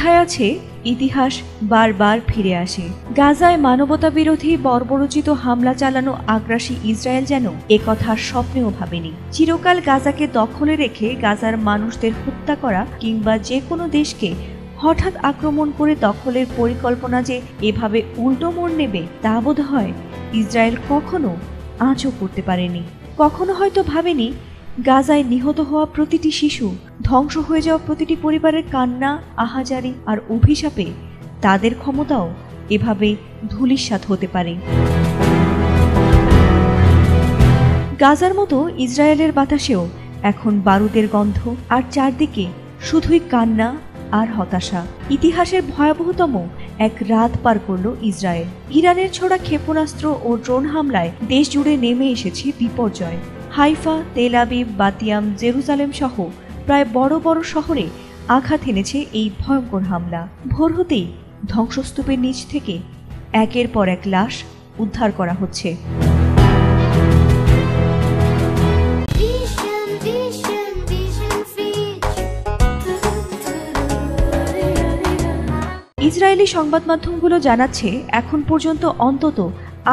কথায় আছে, ইতিহাস বারবার ফিরে আসে। গাজায় মানবতা বিরোধী বর্বরোচিত হামলা চালানো আগ্রাসী ইসরায়েল যেন একথা স্বপ্নেও ভাবেনি। চিরকাল গাজাকে দখলে রেখে গাজার মানুষদের হত্যা করা কিংবা যে কোনো দেশকে হঠাৎ আক্রমণ করে দখলের পরিকল্পনা যে এভাবে উল্টো মোড় নেবে তা বোধ হয় ইসরায়েল কখনো আঁচও করতে পারেনি। কখনো হয়তো ভাবেনি গাজায় নিহত হওয়া প্রতিটি শিশু, ধ্বংস হয়ে যাওয়া প্রতিটি পরিবারের কান্না, আহাজারি আর অভিশাপে তাদের ক্ষমতাও এভাবে ধূলিসাৎ হতে পারে। গাজার মতো ইসরায়েলের বাতাসেও এখন বারুদের গন্ধ, আর চারদিকে শুধুই কান্না আর হতাশা। ইতিহাসের ভয়াবহতম এক রাত পার করল ইসরায়েল। ইরানের ছোড়া ক্ষেপণাস্ত্র ও ড্রোন হামলায় দেশ জুড়ে নেমে এসেছে বিপর্যয়। হাইফা, তেল আবিব, বাতিয়াম, জেরুজালেম সহ প্রায় বড় বড় শহরে আঘাত এনেছে এই ভয়ঙ্কর হামলা। ভোর হতেই ধ্বংসস্তূপের নিচ থেকে একের পর এক লাশ উদ্ধার করা হচ্ছে। ইসরায়েলি সংবাদ মাধ্যমগুলো জানাচ্ছে, এখন পর্যন্ত অন্তত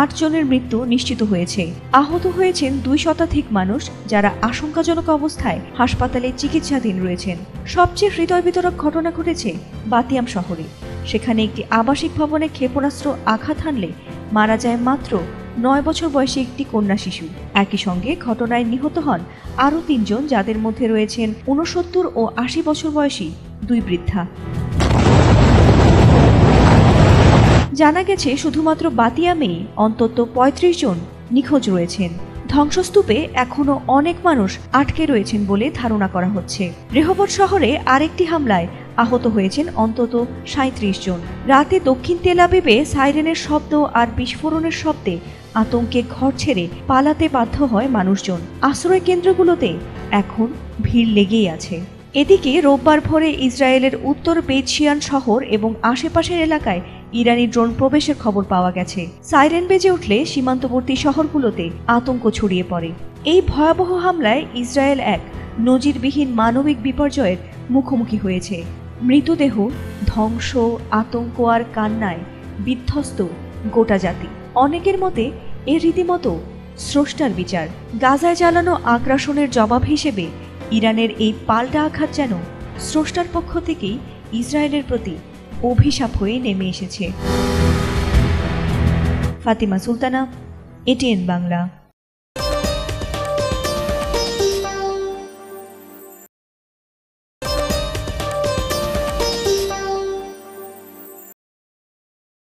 ৮ জনের মৃত্যু নিশ্চিত হয়েছে। আহত হয়েছেন ২ শতাধিক মানুষ, যারা আশঙ্কাজনক অবস্থায় হাসপাতালে চিকিৎসাধীন রয়েছেন। সবচেয়ে হৃদয় বিতরক ঘটনা ঘটেছে বাতিয়াম শহরে। সেখানে একটি আবাসিক ভবনে ক্ষেপণাস্ত্র আঘাত হানলে মারা যায় মাত্র ৯ বছর বয়সী একটি কন্যা শিশু। একই সঙ্গে ঘটনায় নিহত হন আরও ৩ জন, যাদের মধ্যে রয়েছেন ৬৯ ও ৮০ বছর বয়সী ২ বৃদ্ধা। জানা গেছে, শুধুমাত্র বাতিয়ামেই অন্তত ৩৫ জন নিখোঁজ রয়েছেন। ধ্বংসস্তূপে এখনও অনেক মানুষ আটকে রয়েছেন বলে ধারণা করা হচ্ছে। রেহবত শহরে আরেকটি হামলায় আহত হয়েছেন অন্তত ৩৭ জন। রাতে দক্ষিণ তেল আবিবে সাইরেনের শব্দ আর বিস্ফোরণের শব্দে আতঙ্কে ঘর ছেড়ে পালাতে বাধ্য হয় মানুষজন। আশ্রয় কেন্দ্রগুলোতে এখন ভিড় লেগেই আছে। এদিকে রোববার ভোরে ইসরায়েলের উত্তর বেতশিয়ান শহর এবং আশেপাশের এলাকায় ইরানি ড্রোন প্রবেশের খবর পাওয়া গেছে। সাইরেন বেজে উঠলে সীমান্তবর্তী শহরগুলোতে আতঙ্ক ছড়িয়ে পড়ে। এই ভয়াবহ হামলায় ইসরায়েল এক নজিরবিহীন মানবিক বিপর্যয়ের মুখোমুখি হয়েছে। মৃতদেহ, ধ্বংস, আতঙ্ক আর কান্নায় বিধ্বস্ত গোটা জাতি। অনেকের মতে এ রীতিমতো স্রষ্টার বিচার। গাজায় চালানো আগ্রাসনের জবাব হিসেবে ইরানের এই পাল্টা আঘাত যেন স্রষ্টার পক্ষ থেকেই ইসরায়েলের প্রতি অভিশাপ হয়ে নেমে এসেছে। ফাতিমা সুলতানা, এটিএন বাংলা।